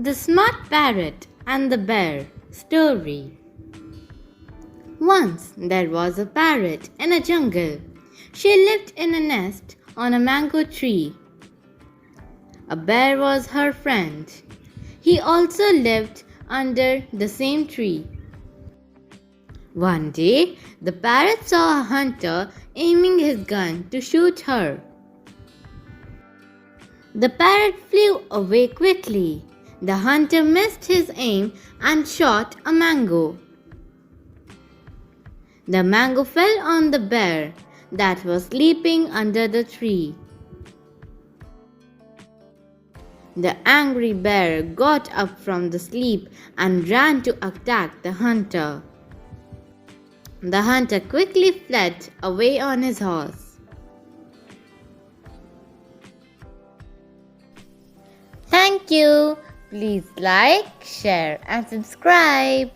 The Smart Parrot and the Bear story. Once there was a parrot in a jungle. She lived in a nest on a mango tree. A bear was her friend. He also lived under the same tree. One day, the parrot saw a hunter aiming his gun to shoot her. The parrot flew away quickly. The hunter missed his aim and shot a mango. The mango fell on the bear that was sleeping under the tree. The angry bear got up from the sleep and ran to attack the hunter. The hunter quickly fled away on his horse. Thank you. Please like, share and subscribe.